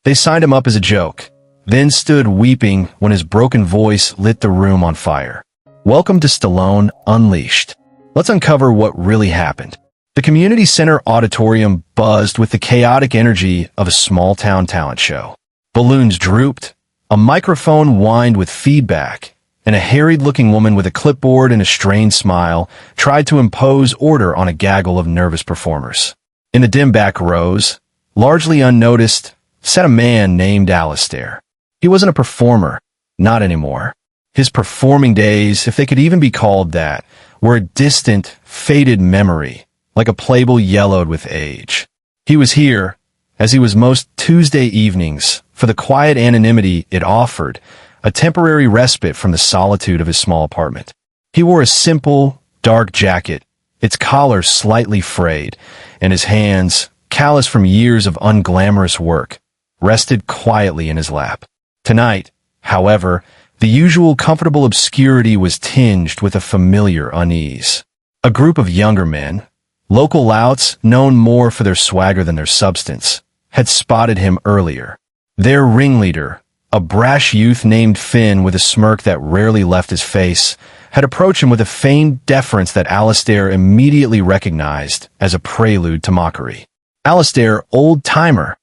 They signed him up as a joke, then stood weeping when his broken voice lit the room on fire. Welcome to Stallone Unleashed. Let's uncover what really happened. The community center auditorium buzzed with the chaotic energy of a small-town talent show. Balloons drooped, a microphone whined with feedback, and a harried-looking woman with a clipboard and a strained smile tried to impose order on a gaggle of nervous performers. In the dim back rows, largely unnoticed, sat a man named Alistair. He wasn't a performer, not anymore. His performing days, if they could even be called that, were a distant, faded memory, like a playbill yellowed with age. He was here, as he was most Tuesday evenings, for the quiet anonymity it offered, a temporary respite from the solitude of his small apartment. He wore a simple, dark jacket, its collar slightly frayed, and his hands, callous from years of unglamorous work, rested quietly in his lap. Tonight, however, the usual comfortable obscurity was tinged with a familiar unease. A group of younger men, local louts known more for their swagger than their substance, had spotted him earlier. Their ringleader, a brash youth named Finn with a smirk that rarely left his face, had approached him with a feigned deference that Alistair immediately recognized as a prelude to mockery. Alistair, old-timer.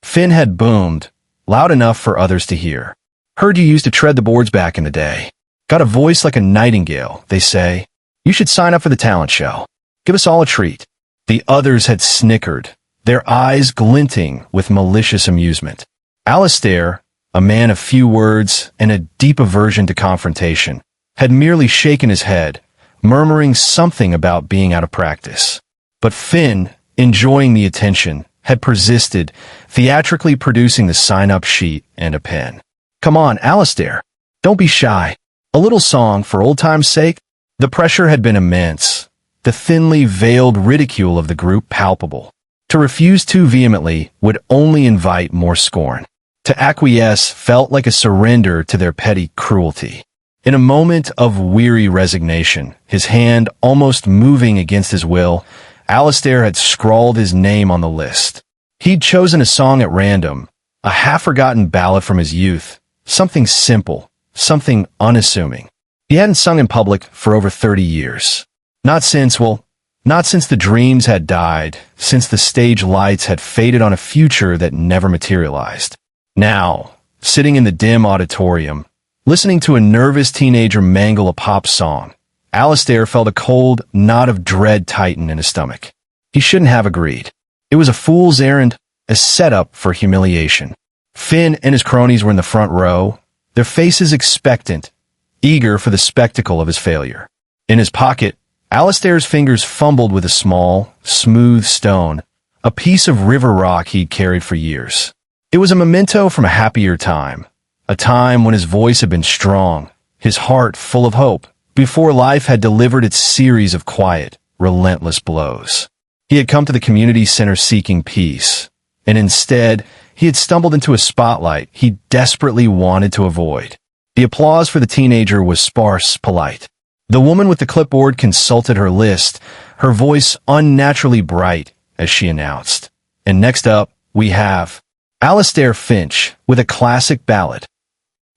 Finn had boomed, loud enough for others to hear. Heard you used to tread the boards back in the day. Got a voice like a nightingale, they say. You should sign up for the talent show. Give us all a treat. The others had snickered, their eyes glinting with malicious amusement. Alistair, a man of few words and a deep aversion to confrontation, had merely shaken his head, murmuring something about being out of practice. But Finn, enjoying the attention, had persisted, theatrically producing the sign-up sheet and a pen. Come on, Alistair. Don't be shy. A little song for old time's sake? The pressure had been immense, the thinly veiled ridicule of the group palpable. To refuse too vehemently would only invite more scorn. To acquiesce felt like a surrender to their petty cruelty. In a moment of weary resignation, his hand almost moving against his will, Alistair had scrawled his name on the list. He'd chosen a song at random, a half-forgotten ballad from his youth, something simple, something unassuming. He hadn't sung in public for over 30 years. Not since the dreams had died, since the stage lights had faded on a future that never materialized. Now, sitting in the dim auditorium, listening to a nervous teenager mangle a pop song, Alistair felt a cold knot of dread tighten in his stomach. He shouldn't have agreed. It was a fool's errand, a setup for humiliation. Finn and his cronies were in the front row, their faces expectant, eager for the spectacle of his failure. In his pocket, Alistair's fingers fumbled with a small, smooth stone, a piece of river rock he'd carried for years. It was a memento from a happier time, a time when his voice had been strong, his heart full of hope, before life had delivered its series of quiet, relentless blows. He had come to the community center seeking peace, and instead, he had stumbled into a spotlight he desperately wanted to avoid. The applause for the teenager was sparse, polite. The woman with the clipboard consulted her list, her voice unnaturally bright as she announced. And next up, we have Alistair Finch with a classic ballad.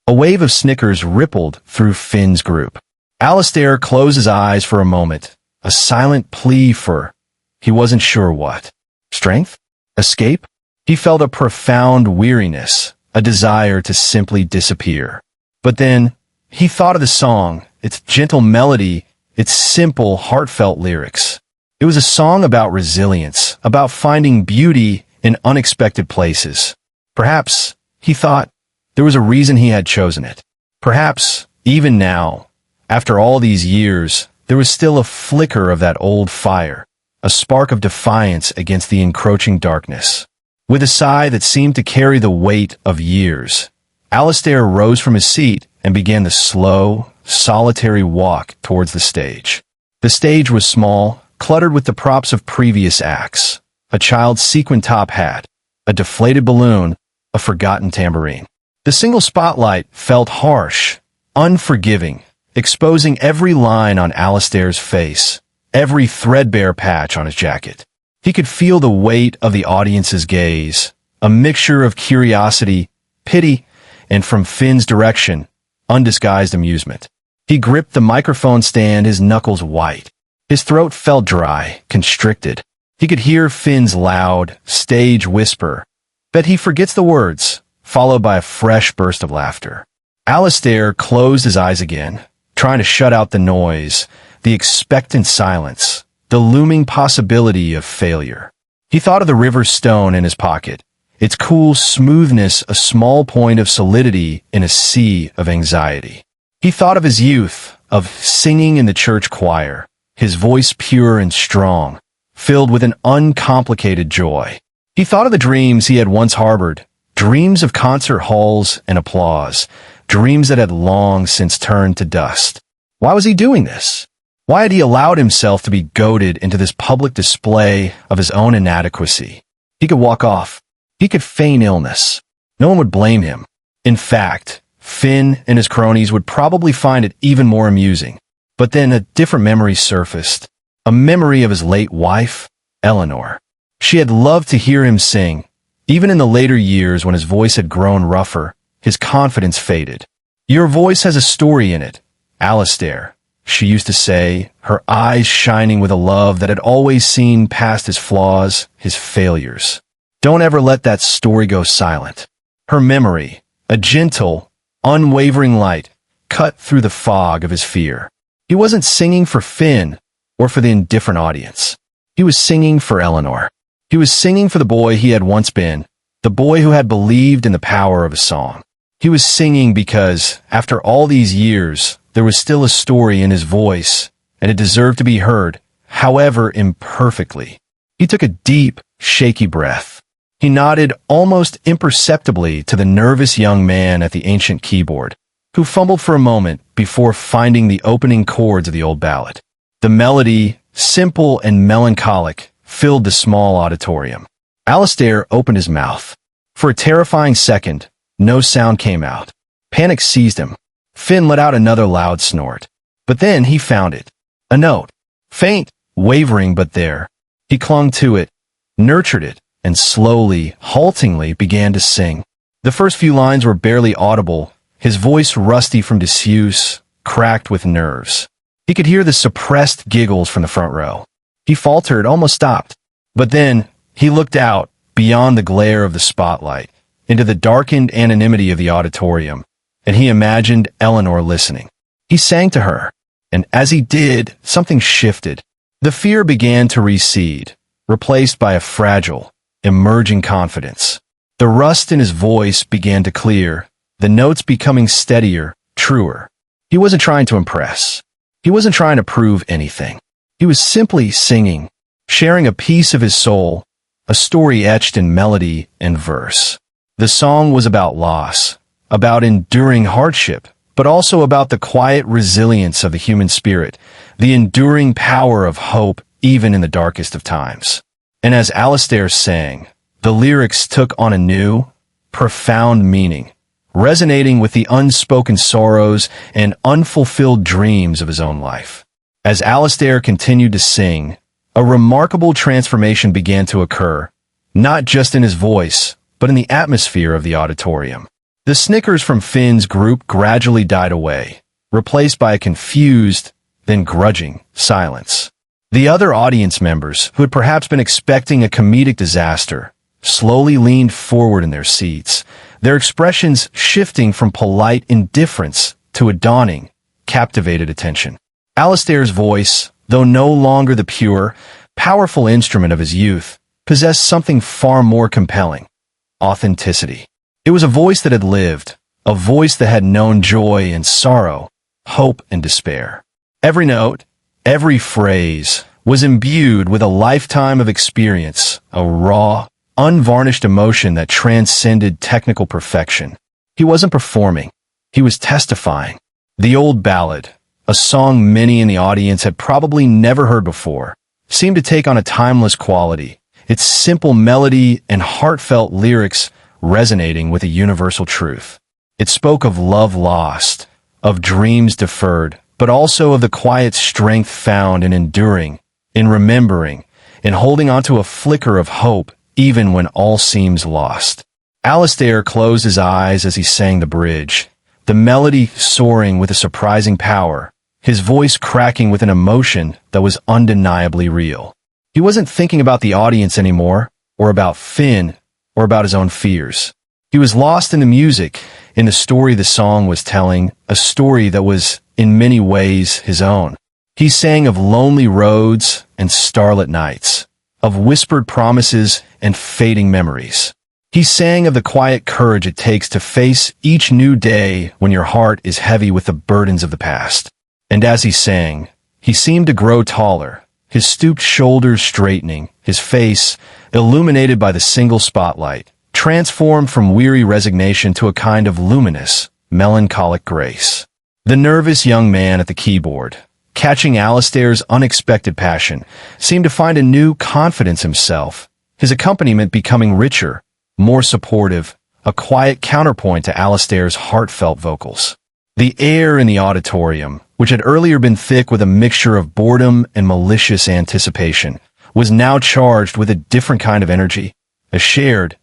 A wave of snickers rippled through Finn's group. Alistair closed his eyes for a moment, a silent plea for, he wasn't sure what. Strength? Escape? He felt a profound weariness, a desire to simply disappear. But then, he thought of the song, its gentle melody, its simple, heartfelt lyrics. It was a song about resilience, about finding beauty in unexpected places. Perhaps, he thought, there was a reason he had chosen it. Perhaps, even now, after all these years, there was still a flicker of that old fire, a spark of defiance against the encroaching darkness. With a sigh that seemed to carry the weight of years, Alistair rose from his seat and began the slow, solitary walk towards the stage. The stage was small, cluttered with the props of previous acts, a child's sequin top hat, a deflated balloon, a forgotten tambourine. The single spotlight felt harsh, unforgiving, exposing every line on Alistair's face, every threadbare patch on his jacket. He could feel the weight of the audience's gaze, a mixture of curiosity, pity, and from Finn's direction, undisguised amusement. He gripped the microphone stand, his knuckles white. His throat felt dry, constricted. He could hear Finn's loud, stage whisper, "Bet he forgets the words," followed by a fresh burst of laughter. Alistair closed his eyes again, trying to shut out the noise, the expectant silence, the looming possibility of failure. He thought of the river stone in his pocket, its cool smoothness a small point of solidity in a sea of anxiety. He thought of his youth, of singing in the church choir, his voice pure and strong, filled with an uncomplicated joy. He thought of the dreams he had once harbored, dreams of concert halls and applause, dreams that had long since turned to dust. Why was he doing this? Why had he allowed himself to be goaded into this public display of his own inadequacy? He could walk off. He could feign illness. No one would blame him. In fact, Finn and his cronies would probably find it even more amusing. But then a different memory surfaced, a memory of his late wife, Eleanor. She had loved to hear him sing. Even in the later years when his voice had grown rougher, his confidence faded. "Your voice has a story in it, Alistair," she used to say, her eyes shining with a love that had always seen past his flaws, his failures. "Don't ever let that story go silent." Her memory, a gentle, unwavering light, cut through the fog of his fear. He wasn't singing for Finn or for the indifferent audience. He was singing for Eleanor. He was singing for the boy he had once been, the boy who had believed in the power of a song. He was singing because, after all these years, there was still a story in his voice, and it deserved to be heard, however imperfectly. He took a deep, shaky breath. He nodded almost imperceptibly to the nervous young man at the ancient keyboard, who fumbled for a moment before finding the opening chords of the old ballad. The melody, simple and melancholic, filled the small auditorium. Alistair opened his mouth. For a terrifying second, no sound came out. Panic seized him. Finn let out another loud snort. But then he found it. A note. Faint, wavering, but there. He clung to it, nurtured it, and slowly, haltingly began to sing. The first few lines were barely audible, his voice rusty from disuse, cracked with nerves. He could hear the suppressed giggles from the front row. He faltered, almost stopped. But then, he looked out, beyond the glare of the spotlight, into the darkened anonymity of the auditorium, and he imagined Eleanor listening. He sang to her, and as he did, something shifted. The fear began to recede, replaced by a fragile, emerging confidence. The rust in his voice began to clear, the notes becoming steadier, truer. He wasn't trying to impress. He wasn't trying to prove anything. He was simply singing, sharing a piece of his soul, a story etched in melody and verse. The song was about loss, about enduring hardship, but also about the quiet resilience of the human spirit, the enduring power of hope even in the darkest of times. And as Alistair sang, the lyrics took on a new, profound meaning, resonating with the unspoken sorrows and unfulfilled dreams of his own life. As Alistair continued to sing, a remarkable transformation began to occur, not just in his voice, but in the atmosphere of the auditorium. The snickers from Finn's group gradually died away, replaced by a confused, then grudging, silence. The other audience members, who had perhaps been expecting a comedic disaster, slowly leaned forward in their seats, their expressions shifting from polite indifference to a dawning, captivated attention. Alistair's voice, though no longer the pure, powerful instrument of his youth, possessed something far more compelling: authenticity. It was a voice that had lived, a voice that had known joy and sorrow, hope and despair. Every note, every phrase, was imbued with a lifetime of experience, a raw, unvarnished emotion that transcended technical perfection. He wasn't performing. He was testifying. The old ballad, a song many in the audience had probably never heard before, seemed to take on a timeless quality, its simple melody and heartfelt lyrics resonating with a universal truth. It spoke of love lost, of dreams deferred, but also of the quiet strength found in enduring, in remembering, in holding onto a flicker of hope, even when all seems lost. Alistair closed his eyes as he sang the bridge, the melody soaring with a surprising power, his voice cracking with an emotion that was undeniably real. He wasn't thinking about the audience anymore, or about Finn, or about his own fears. He was lost in the music, in the story the song was telling, a story that was, in many ways, his own. He sang of lonely roads and starlit nights, of whispered promises and fading memories. He sang of the quiet courage it takes to face each new day when your heart is heavy with the burdens of the past. And as he sang, he seemed to grow taller, his stooped shoulders straightening, his face, illuminated by the single spotlight, transformed from weary resignation to a kind of luminous, melancholic grace. The nervous young man at the keyboard, catching Alistair's unexpected passion, seemed to find a new confidence himself, his accompaniment becoming richer, more supportive, a quiet counterpoint to Alistair's heartfelt vocals. The air in the auditorium, which had earlier been thick with a mixture of boredom and malicious anticipation, was now charged with a different kind of energy, a shared,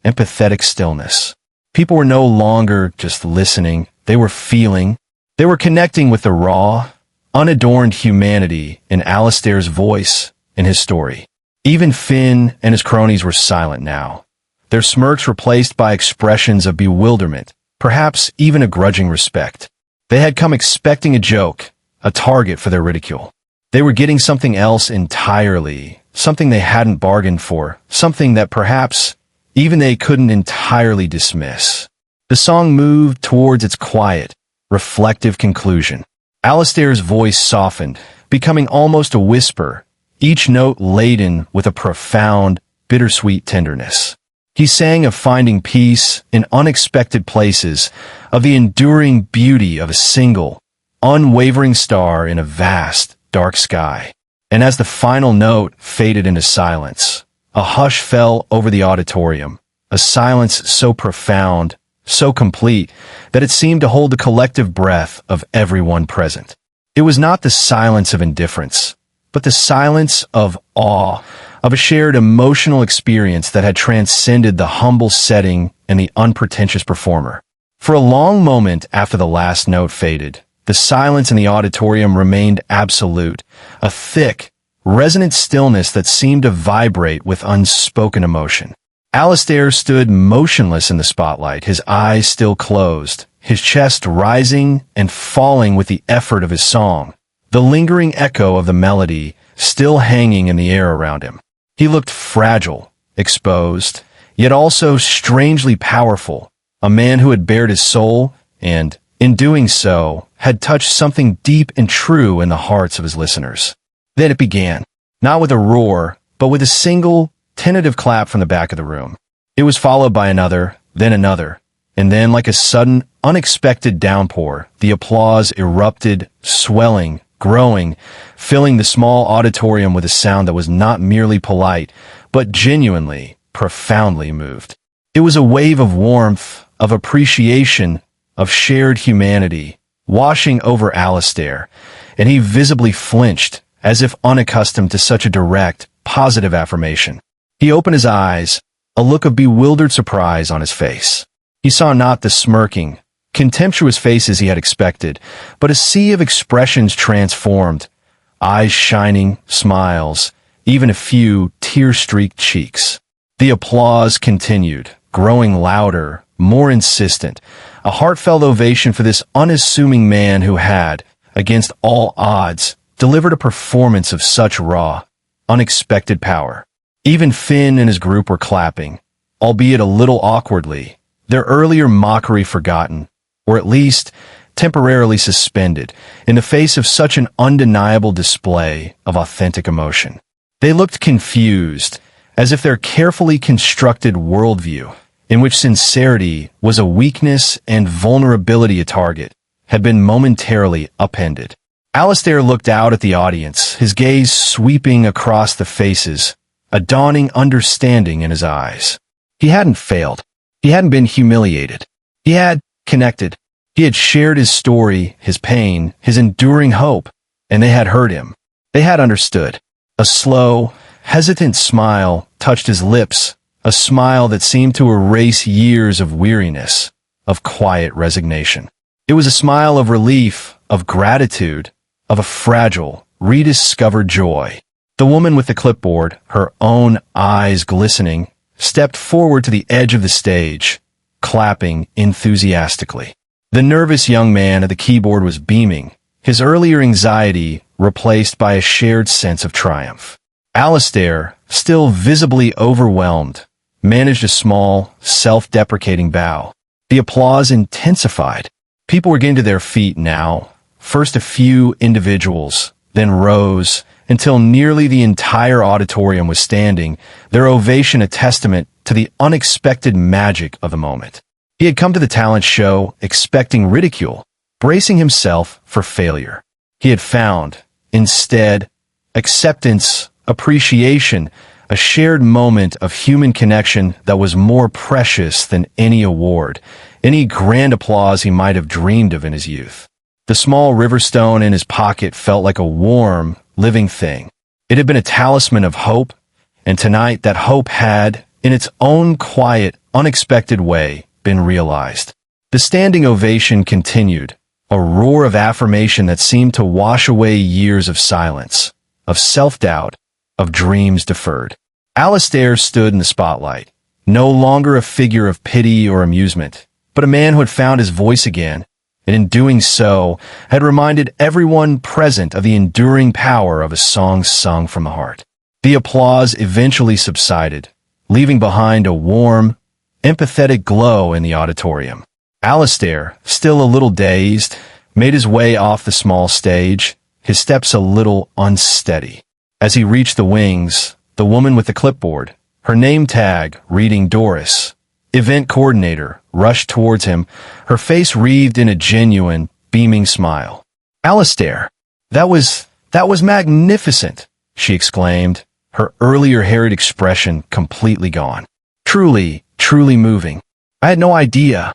empathetic stillness. People were no longer just listening, they were feeling. They were connecting with the raw, unadorned humanity in Alistair's voice and his story. Even Finn and his cronies were silent now, their smirks replaced by expressions of bewilderment, perhaps even a grudging respect. They had come expecting a joke, a target for their ridicule. They were getting something else entirely, something they hadn't bargained for, something that perhaps even they couldn't entirely dismiss. The song moved towards its quiet, reflective conclusion. Alistair's voice softened, becoming almost a whisper, each note laden with a profound, bittersweet tenderness. He sang of finding peace in unexpected places, of the enduring beauty of a single, unwavering star in a vast, dark sky. And as the final note faded into silence, a hush fell over the auditorium, a silence so profound, so complete, that it seemed to hold the collective breath of everyone present. It was not the silence of indifference, but the silence of awe, of a shared emotional experience that had transcended the humble setting and the unpretentious performer. For a long moment after the last note faded, the silence in the auditorium remained absolute, a thick, resonant stillness that seemed to vibrate with unspoken emotion. Alistair stood motionless in the spotlight, his eyes still closed, his chest rising and falling with the effort of his song, the lingering echo of the melody still hanging in the air around him. He looked fragile, exposed, yet also strangely powerful, a man who had bared his soul and, in doing so, had touched something deep and true in the hearts of his listeners. Then it began, not with a roar, but with a single, tentative clap from the back of the room. It was followed by another, and then like a sudden, unexpected downpour, the applause erupted, swelling, growing, filling the small auditorium with a sound that was not merely polite, but genuinely, profoundly moved. It was a wave of warmth, of appreciation, of shared humanity, washing over Alistair, and he visibly flinched, as if unaccustomed to such a direct, positive affirmation. He opened his eyes, a look of bewildered surprise on his face. He saw not the smirking, contemptuous faces he had expected, but a sea of expressions transformed, eyes shining, smiles, even a few tear-streaked cheeks. The applause continued, growing louder, more insistent, a heartfelt ovation for this unassuming man who had, against all odds, delivered a performance of such raw, unexpected power. Even Finn and his group were clapping, albeit a little awkwardly, their earlier mockery forgotten, or at least temporarily suspended, in the face of such an undeniable display of authentic emotion. They looked confused, as if their carefully constructed worldview, in which sincerity was a weakness and vulnerability a target, had been momentarily upended. Alistair looked out at the audience, his gaze sweeping across the faces, a dawning understanding in his eyes. He hadn't failed. He hadn't been humiliated. He had connected. He had shared his story, his pain, his enduring hope, and they had heard him. They had understood. A slow, hesitant smile touched his lips a smile that seemed to erase years of weariness, of quiet resignation. It was a smile of relief, of gratitude, of a fragile, rediscovered joy. The woman with the clipboard, her own eyes glistening, stepped forward to the edge of the stage, clapping enthusiastically. The nervous young man at the keyboard was beaming, his earlier anxiety replaced by a shared sense of triumph. Alistair, still visibly overwhelmed, managed a small, self-deprecating bow. The applause intensified. People were getting to their feet now, first a few individuals, then rows, until nearly the entire auditorium was standing, their ovation a testament to the unexpected magic of the moment. He had come to the talent show expecting ridicule, bracing himself for failure. He had found, instead, acceptance, appreciation, a shared moment of human connection that was more precious than any award, any grand applause he might have dreamed of in his youth. The small riverstone in his pocket felt like a warm, living thing. It had been a talisman of hope, and tonight that hope had, in its own quiet, unexpected way, been realized. The standing ovation continued, a roar of affirmation that seemed to wash away years of silence, of self-doubt, of dreams deferred. Alistair stood in the spotlight, no longer a figure of pity or amusement, but a man who had found his voice again, and in doing so, had reminded everyone present of the enduring power of a song sung from the heart. The applause eventually subsided, leaving behind a warm, empathetic glow in the auditorium. Alistair, still a little dazed, made his way off the small stage, his steps a little unsteady. As he reached the wings, the woman with the clipboard, her name tag reading Doris, event coordinator, rushed towards him, her face wreathed in a genuine, beaming smile. "Alistair, that was magnificent," she exclaimed, her earlier harried expression completely gone. Truly moving. I had no idea."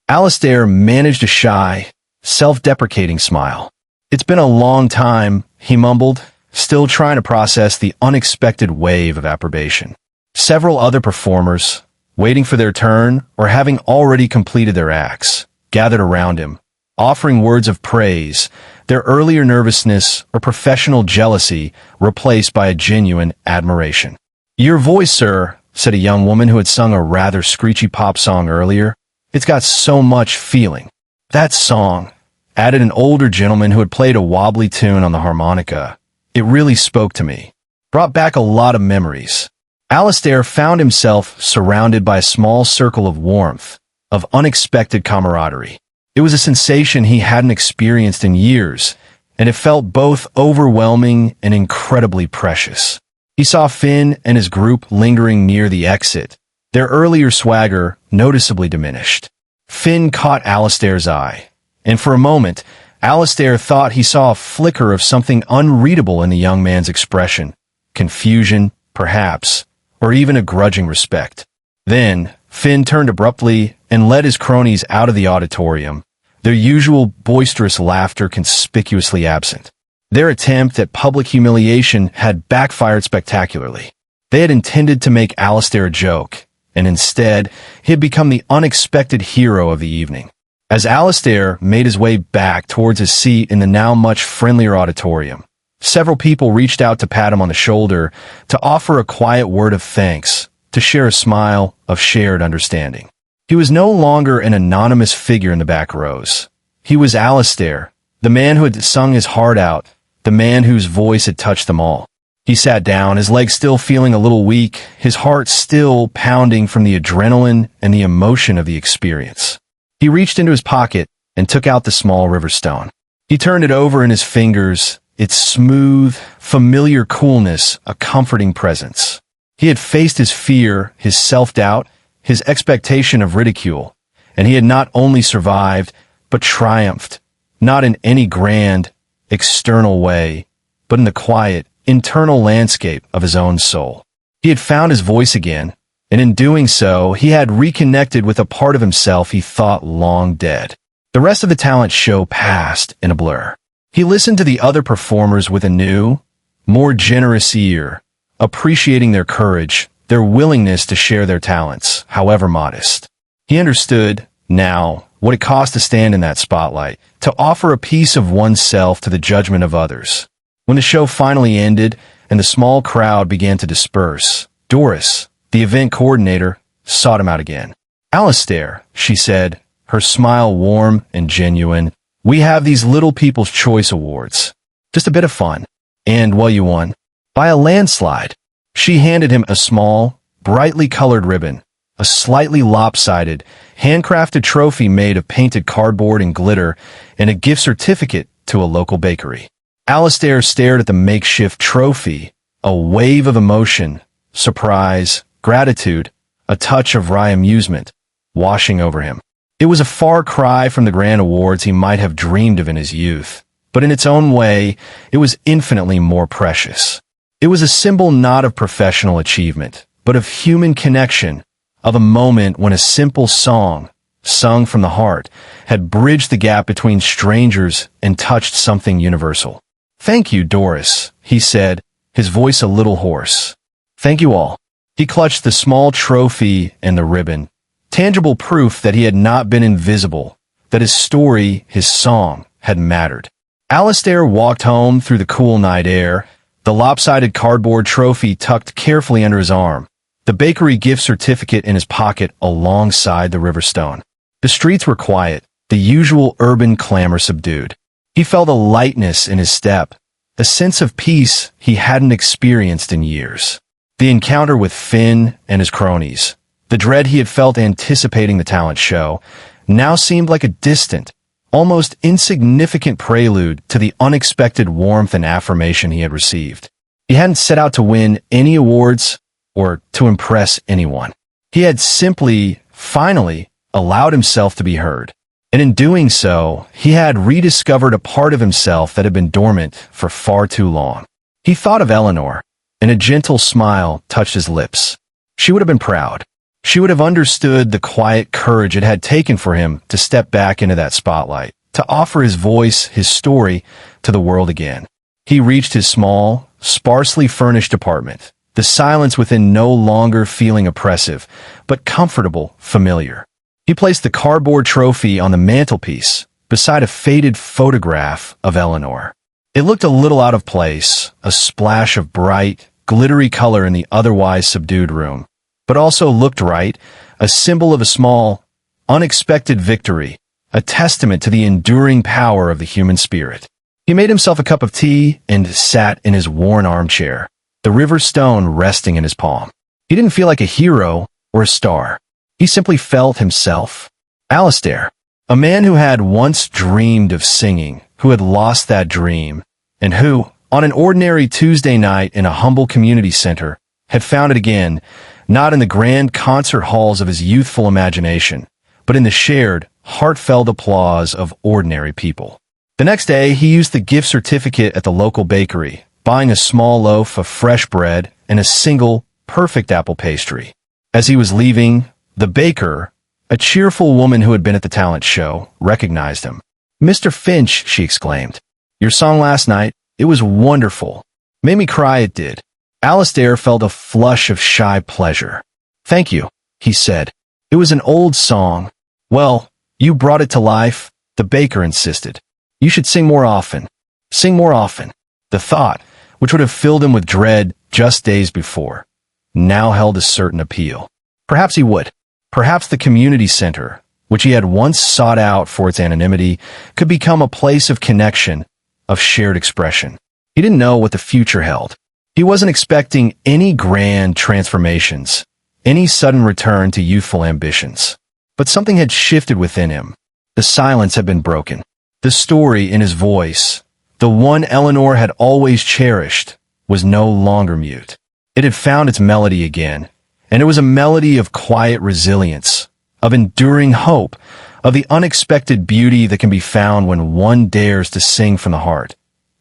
Alistair managed a shy, self-deprecating smile. "It's been a long time," he mumbled, still trying to process the unexpected wave of approbation. Several other performers, waiting for their turn or having already completed their acts, gathered around him, offering words of praise, their earlier nervousness or professional jealousy replaced by a genuine admiration. "Your voice, sir," said a young woman who had sung a rather screechy pop song earlier. "It's got so much feeling." "That song," added an older gentleman who had played a wobbly tune on the harmonica. "It really spoke to me. Brought back a lot of memories." Alistair found himself surrounded by a small circle of warmth, of unexpected camaraderie. It was a sensation he hadn't experienced in years, and it felt both overwhelming and incredibly precious. He saw Finn and his group lingering near the exit, their earlier swagger noticeably diminished. Finn caught Alistair's eye, and for a moment, Alistair thought he saw a flicker of something unreadable in the young man's expression. Confusion, perhaps, or even a grudging respect. Then, Finn turned abruptly and led his cronies out of the auditorium, their usual boisterous laughter conspicuously absent. Their attempt at public humiliation had backfired spectacularly. They had intended to make Alistair a joke, and instead, he had become the unexpected hero of the evening. As Alistair made his way back towards his seat in the now much friendlier auditorium, several people reached out to pat him on the shoulder, to offer a quiet word of thanks, to share a smile of shared understanding. He was no longer an anonymous figure in the back rows. He was Alistair, the man who had sung his heart out, the man whose voice had touched them all. He sat down, his legs still feeling a little weak, his heart still pounding from the adrenaline and the emotion of the experience. He reached into his pocket and took out the small river stone. He turned it over in his fingers, its smooth, familiar coolness a comforting presence. He had faced his fear, his self-doubt, his expectation of ridicule, and he had not only survived, but triumphed, not in any grand, external way, but in the quiet, internal landscape of his own soul. He had found his voice again, and in doing so, he had reconnected with a part of himself he thought long dead. The rest of the talent show passed in a blur. He listened to the other performers with a new, more generous ear, appreciating their courage, their willingness to share their talents, however modest. He understood, now, what it cost to stand in that spotlight, to offer a piece of oneself to the judgment of others. When the show finally ended and the small crowd began to disperse, Doris, the event coordinator, sought him out again. "Alistair," she said, her smile warm and genuine, "we have these Little People's Choice Awards. Just a bit of fun. And, well, you won. By a landslide." She handed him a small, brightly colored ribbon, a slightly lopsided, handcrafted trophy made of painted cardboard and glitter, and a gift certificate to a local bakery. Alistair stared at the makeshift trophy, a wave of emotion, surprise, gratitude, a touch of wry amusement, washing over him. It was a far cry from the grand awards he might have dreamed of in his youth, but in its own way, it was infinitely more precious. It was a symbol not of professional achievement, but of human connection, of a moment when a simple song, sung from the heart, had bridged the gap between strangers and touched something universal. "Thank you, Doris," he said, his voice a little hoarse. "Thank you all." He clutched the small trophy and the ribbon, tangible proof that he had not been invisible, that his story, his song, had mattered. Alistair walked home through the cool night air, the lopsided cardboard trophy tucked carefully under his arm, the bakery gift certificate in his pocket alongside the river stone. The streets were quiet, the usual urban clamor subdued. He felt a lightness in his step, a sense of peace he hadn't experienced in years. The encounter with Finn and his cronies, the dread he had felt anticipating the talent show, now seemed like a distant, almost insignificant prelude to the unexpected warmth and affirmation he had received. He hadn't set out to win any awards or to impress anyone. He had simply, finally, allowed himself to be heard. And in doing so, he had rediscovered a part of himself that had been dormant for far too long. He thought of Eleanor, and a gentle smile touched his lips. She would have been proud. She would have understood the quiet courage it had taken for him to step back into that spotlight, to offer his voice, his story, to the world again. He reached his small, sparsely furnished apartment, the silence within no longer feeling oppressive, but comfortable, familiar. He placed the cardboard trophy on the mantelpiece, beside a faded photograph of Eleanor. It looked a little out of place, a splash of bright, glittery color in the otherwise subdued room, but also looked right, a symbol of a small, unexpected victory, a testament to the enduring power of the human spirit. He made himself a cup of tea and sat in his worn armchair, the river stone resting in his palm. He didn't feel like a hero or a star. He simply felt himself. Alistair, a man who had once dreamed of singing, who had lost that dream, and who, on an ordinary Tuesday night in a humble community center, had found it again, not in the grand concert halls of his youthful imagination, but in the shared, heartfelt applause of ordinary people. The next day, he used the gift certificate at the local bakery, buying a small loaf of fresh bread and a single, perfect apple pastry. As he was leaving, the baker, a cheerful woman who had been at the talent show, recognized him. "Mr. Finch," she exclaimed, "your song last night, it was wonderful. Made me cry, it did." Alistair felt a flush of shy pleasure. "Thank you," he said. "It was an old song." "Well, you brought it to life," the baker insisted. "You should sing more often. Sing more often." The thought, which would have filled him with dread just days before, now held a certain appeal. Perhaps he would. Perhaps the community center, which he had once sought out for its anonymity, could become a place of connection, of shared expression. He didn't know what the future held. He wasn't expecting any grand transformations, any sudden return to youthful ambitions. But something had shifted within him. The silence had been broken. The story in his voice, the one Eleanor had always cherished, was no longer mute. It had found its melody again, and it was a melody of quiet resilience, of enduring hope, of the unexpected beauty that can be found when one dares to sing from the heart,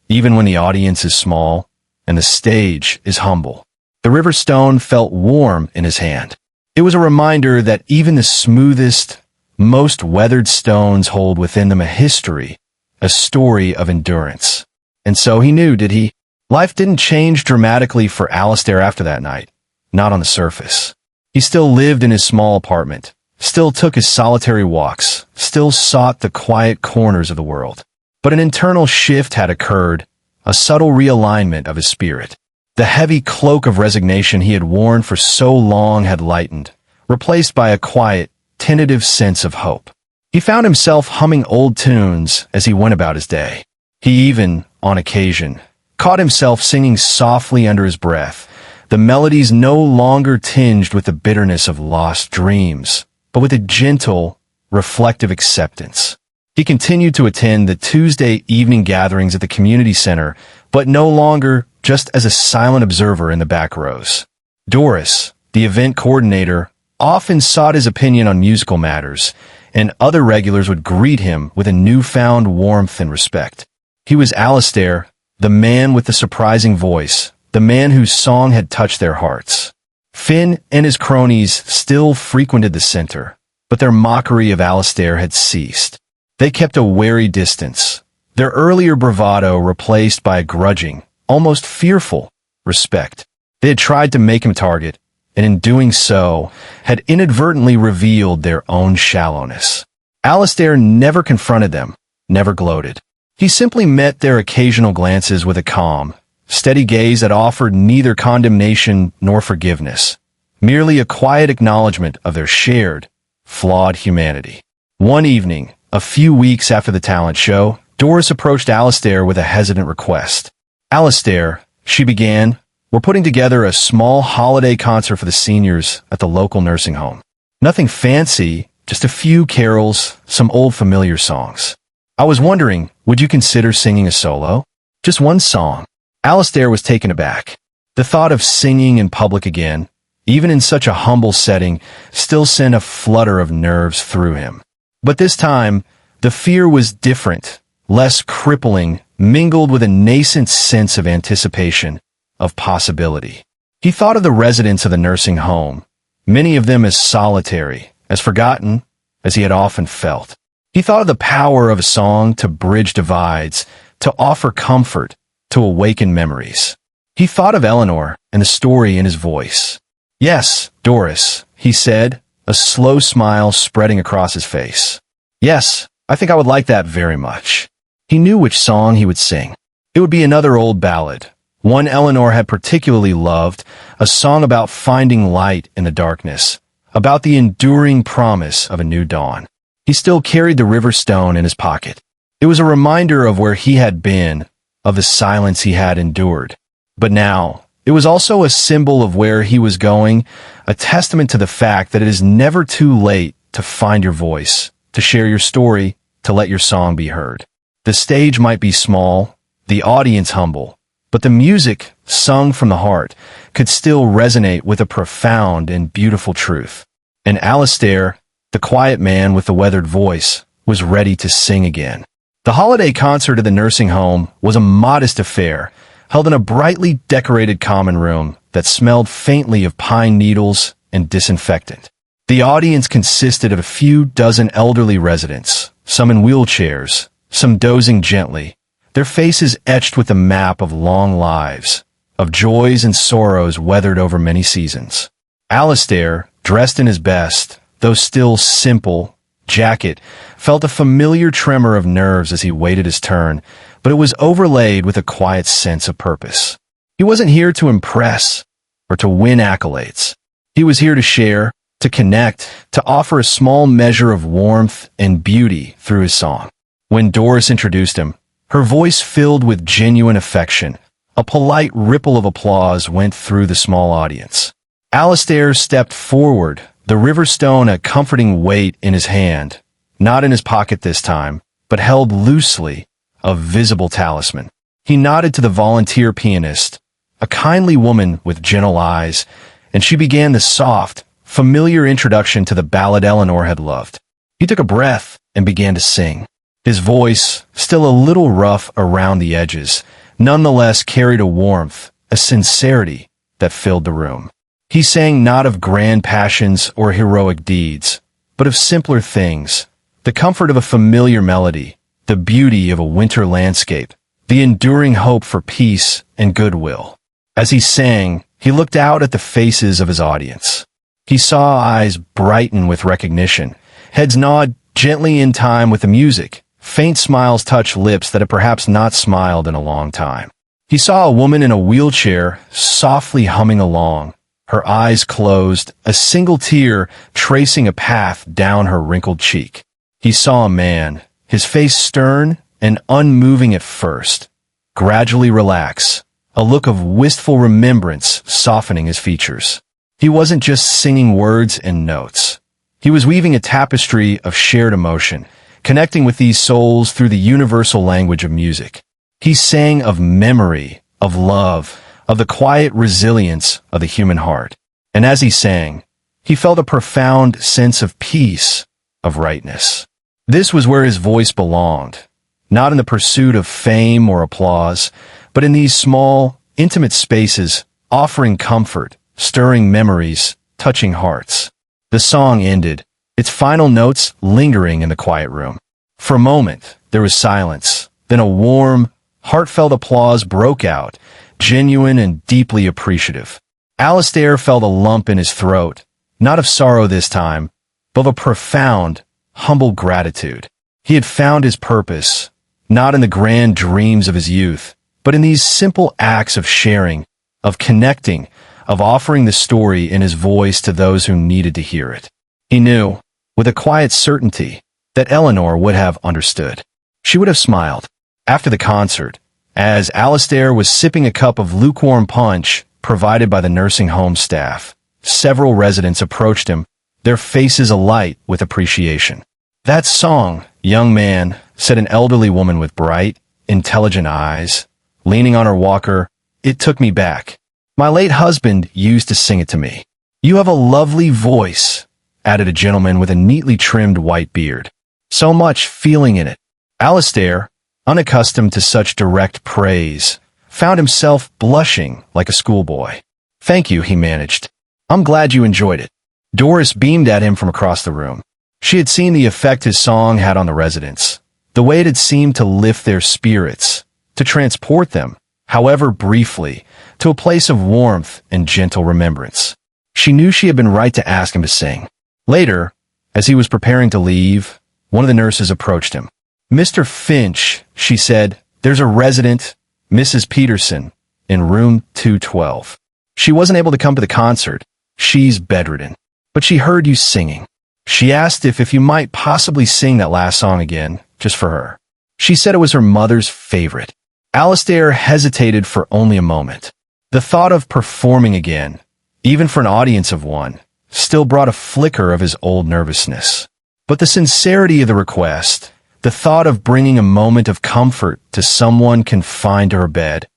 even when the audience is small and the stage is humble. The river stone felt warm in his hand. It was a reminder that even the smoothest, most weathered stones hold within them a history, a story of endurance. And so he knew, did he? Life didn't change dramatically for Alistair after that night. not on the surface. He still lived in his small apartment, still took his solitary walks, still sought the quiet corners of the world. But an internal shift had occurred, a subtle realignment of his spirit. The heavy cloak of resignation he had worn for so long had lightened, replaced by a quiet, tentative sense of hope. He found himself humming old tunes as he went about his day. He even, on occasion, caught himself singing softly under his breath, the melodies no longer tinged with the bitterness of lost dreams, but with a gentle, reflective acceptance. He continued to attend the Tuesday evening gatherings at the community center, but no longer just as a silent observer in the back rows. Doris, the event coordinator, often sought his opinion on musical matters, and other regulars would greet him with a newfound warmth and respect. He was Alistair, the man with the surprising voice, the man whose song had touched their hearts. Finn and his cronies still frequented the center, but their mockery of Alistair had ceased. They kept a wary distance, their earlier bravado replaced by a grudging, almost fearful, respect. They had tried to make him a target, and in doing so, had inadvertently revealed their own shallowness. Alistair never confronted them, never gloated. He simply met their occasional glances with a calm, steady gaze that offered neither condemnation nor forgiveness, merely a quiet acknowledgement of their shared, flawed humanity. One evening, a few weeks after the talent show, Doris approached Alistair with a hesitant request. "Alistair," she began, "we're putting together a small holiday concert for the seniors at the local nursing home. Nothing fancy, just a few carols, some old familiar songs. I was wondering, would you consider singing a solo? Just one song." Alistair was taken aback. The thought of singing in public again, even in such a humble setting, still sent a flutter of nerves through him. But this time, the fear was different, less crippling, mingled with a nascent sense of anticipation, of possibility. He thought of the residents of the nursing home, many of them as solitary, as forgotten, as he had often felt. He thought of the power of a song to bridge divides, to offer comfort, to awaken memories. He thought of Eleanor and the story in his voice. "Yes, Doris," he said, a slow smile spreading across his face. "Yes, I think I would like that very much." He knew which song he would sing. It would be another old ballad, one Eleanor had particularly loved, a song about finding light in the darkness, about the enduring promise of a new dawn. He still carried the river stone in his pocket. It was a reminder of where he had been, of the silence he had endured. But now, it was also a symbol of where he was going, a testament to the fact that it is never too late to find your voice, to share your story, to let your song be heard. The stage might be small, the audience humble, but the music, sung from the heart, could still resonate with a profound and beautiful truth. And Alistair, the quiet man with the weathered voice, was ready to sing again. The holiday concert at the nursing home was a modest affair, held in a brightly decorated common room that smelled faintly of pine needles and disinfectant. The audience consisted of a few dozen elderly residents, some in wheelchairs, some dozing gently, their faces etched with a map of long lives, of joys and sorrows weathered over many seasons. Alistair, dressed in his best, though still simple, jacket, felt a familiar tremor of nerves as he waited his turn, but it was overlaid with a quiet sense of purpose. He wasn't here to impress or to win accolades. He was here to share, to connect, to offer a small measure of warmth and beauty through his song. When Doris introduced him, her voice filled with genuine affection. A polite ripple of applause went through the small audience. Alistair stepped forward, the river stone a comforting weight in his hand, not in his pocket this time, but held loosely, a visible talisman. He nodded to the volunteer pianist, a kindly woman with gentle eyes, and she began the soft, familiar introduction to the ballad Eleanor had loved. He took a breath and began to sing. His voice, still a little rough around the edges, nonetheless carried a warmth, a sincerity that filled the room. He sang not of grand passions or heroic deeds, but of simpler things, the comfort of a familiar melody, the beauty of a winter landscape, the enduring hope for peace and goodwill. As he sang, He looked out at the faces of his audience. He saw eyes brighten with recognition, heads nod gently in time with the music, faint smiles touch lips that had perhaps not smiled in a long time. He saw a woman in a wheelchair softly humming along, her eyes closed, a single tear tracing a path down her wrinkled cheek. He saw a man, his face stern and unmoving at first, gradually relax, a look of wistful remembrance softening his features. He wasn't just singing words and notes. He was weaving a tapestry of shared emotion, connecting with these souls through the universal language of music. He sang of memory, of love, of the quiet resilience of the human heart. And as he sang, he felt a profound sense of peace, of rightness. This was where his voice belonged, not in the pursuit of fame or applause, but in these small, intimate spaces, offering comfort, stirring memories, touching hearts. The song ended, its final notes lingering in the quiet room. For a moment, there was silence. Then a warm, heartfelt applause broke out, genuine and deeply appreciative. Alistair felt a lump in his throat, not of sorrow this time, but of a profound, humble gratitude. He had found his purpose, not in the grand dreams of his youth, but in these simple acts of sharing, of connecting, of offering the story in his voice to those who needed to hear it. He knew, with a quiet certainty, that Eleanor would have understood. She would have smiled. After the concert, as Alistair was sipping a cup of lukewarm punch provided by the nursing home staff, several residents approached him, their faces alight with appreciation. "That song, young man," said an elderly woman with bright, intelligent eyes, leaning on her walker, "it took me back. My late husband used to sing it to me." "You have a lovely voice," added a gentleman with a neatly trimmed white beard. "So much feeling in it." Alistair, unaccustomed to such direct praise, found himself blushing like a schoolboy. "Thank you," he managed. "I'm glad you enjoyed it." Doris beamed at him from across the room. She had seen the effect his song had on the residents, the way it had seemed to lift their spirits, to transport them, however briefly, to a place of warmth and gentle remembrance. She knew she had been right to ask him to sing. Later, as he was preparing to leave, one of the nurses approached him. "Mr. Finch," she said, "there's a resident, Mrs. Peterson, in room 212. She wasn't able to come to the concert. She's bedridden. But she heard you singing. She asked if you might possibly sing that last song again, just for her. She said it was her mother's favorite." Alistair hesitated for only a moment. The thought of performing again, even for an audience of one, still brought a flicker of his old nervousness. But the sincerity of the request, the thought of bringing a moment of comfort to someone confined to her bed,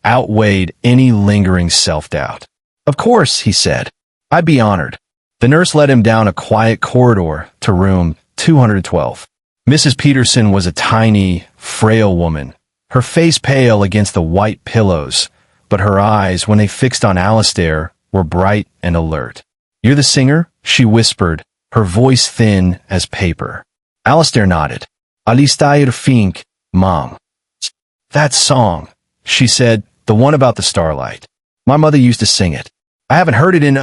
outweighed any lingering self-doubt. "Of course," he said. "I'd be honored." The nurse led him down a quiet corridor to room 212. Mrs. Peterson was a tiny, frail woman, her face pale against the white pillows, but her eyes, when they fixed on Alistair, were bright and alert. "You're the singer?" she whispered, her voice thin as paper. Alistair nodded. "Alistair Fink, Mom." "That song," she said, "the one about the starlight. My mother used to sing it. I haven't heard it in,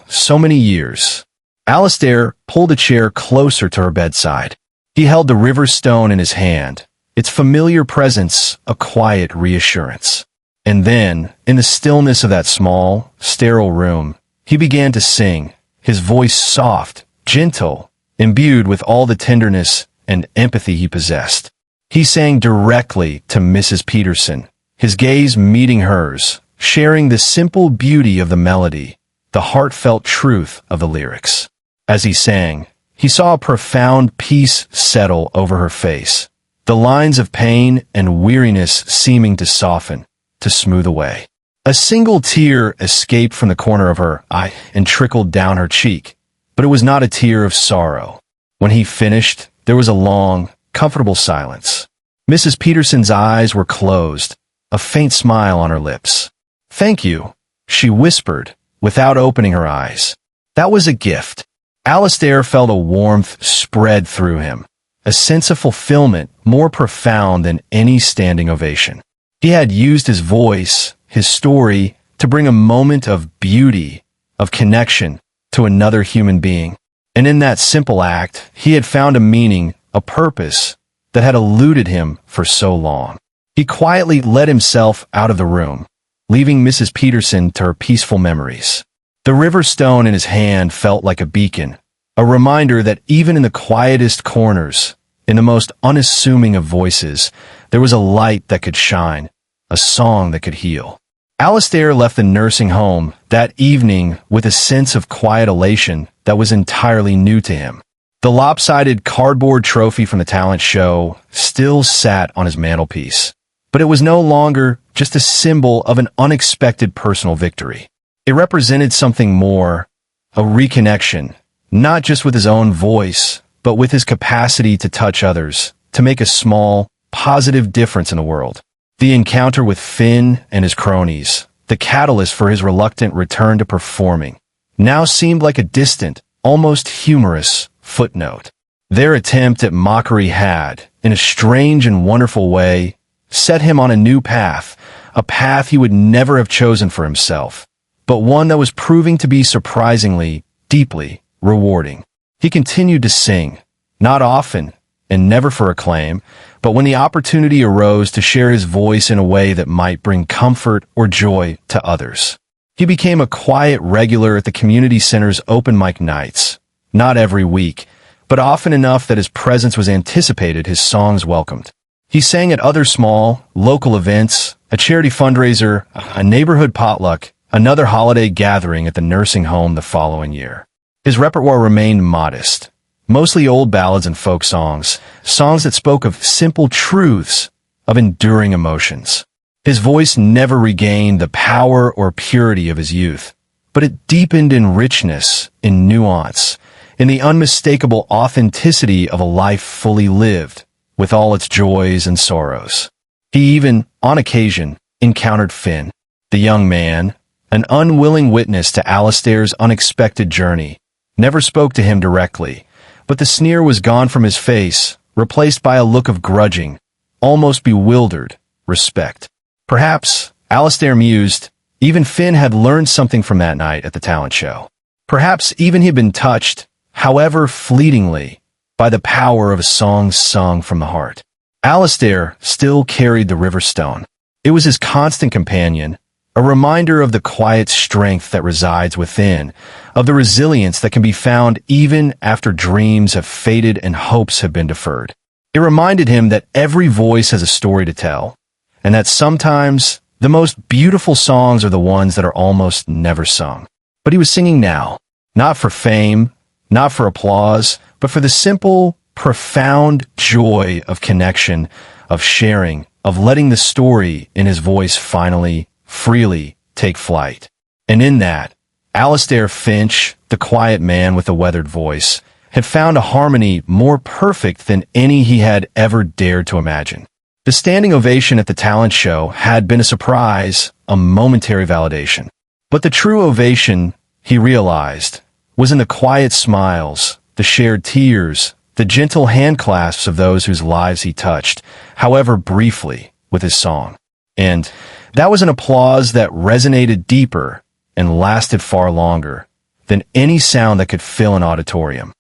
so many years." Alistair pulled a chair closer to her bedside. He held the river stone in his hand, its familiar presence a quiet reassurance. And then, in the stillness of that small, sterile room, he began to sing, his voice soft, gentle, imbued with all the tenderness and empathy he possessed. He sang directly to Mrs. Peterson, his gaze meeting hers, sharing the simple beauty of the melody, the heartfelt truth of the lyrics. As he sang, he saw a profound peace settle over her face, the lines of pain and weariness seeming to soften, to smooth away. A single tear escaped from the corner of her eye and trickled down her cheek, but it was not a tear of sorrow. When he finished, there was a long, comfortable silence. Mrs. Peterson's eyes were closed, a faint smile on her lips. "Thank you," she whispered, without opening her eyes. That was a gift. Alistair felt a warmth spread through him, a sense of fulfillment more profound than any standing ovation. He had used his voice, his story, to bring a moment of beauty, of connection to another human being. And in that simple act, he had found a meaning, a purpose that had eluded him for so long. He quietly let himself out of the room, leaving Mrs. Peterson to her peaceful memories. The river stone in his hand felt like a beacon, a reminder that even in the quietest corners, in the most unassuming of voices, there was a light that could shine, a song that could heal. Alistair left the nursing home that evening with a sense of quiet elation that was entirely new to him. The lopsided cardboard trophy from the talent show still sat on his mantelpiece, but it was no longer just a symbol of an unexpected personal victory. It represented something more, a reconnection, not just with his own voice, but with his capacity to touch others, to make a small, positive difference in the world. The encounter with Finn and his cronies, the catalyst for his reluctant return to performing, now seemed like a distant, almost humorous footnote. Their attempt at mockery had, in a strange and wonderful way, set him on a new path, a path he would never have chosen for himself, but one that was proving to be surprisingly, deeply rewarding. He continued to sing, not often, and never for acclaim, but when the opportunity arose to share his voice in a way that might bring comfort or joy to others. He became a quiet regular at the community center's open mic nights, not every week, but often enough that his presence was anticipated, his songs welcomed. He sang at other small, local events, a charity fundraiser, a neighborhood potluck, another holiday gathering at the nursing home the following year. His repertoire remained modest, mostly old ballads and folk songs, songs that spoke of simple truths, of enduring emotions. His voice never regained the power or purity of his youth, but it deepened in richness, in nuance, in the unmistakable authenticity of a life fully lived, with all its joys and sorrows. He even, on occasion, encountered Finn, the young man, an unwilling witness to Alistair's unexpected journey, never spoke to him directly, but the sneer was gone from his face, replaced by a look of grudging, almost bewildered, respect. Perhaps, Alistair mused, even Finn had learned something from that night at the talent show. Perhaps even he had been touched, however fleetingly, by the power of a song sung from the heart. Alistair still carried the river stone. It was his constant companion, a reminder of the quiet strength that resides within, of the resilience that can be found even after dreams have faded and hopes have been deferred. It reminded him that every voice has a story to tell, and that sometimes the most beautiful songs are the ones that are almost never sung. But he was singing now, not for fame, not for applause, but for the simple, profound joy of connection, of sharing, of letting the story in his voice finally, freely take flight. And in that, Alistair Finch, the quiet man with the weathered voice, had found a harmony more perfect than any he had ever dared to imagine. The standing ovation at the talent show had been a surprise, a momentary validation. But the true ovation, he realized, was in the quiet smiles, the shared tears, the gentle handclasps of those whose lives he touched, however briefly, with his song. And that was an applause that resonated deeper and lasted far longer than any sound that could fill an auditorium.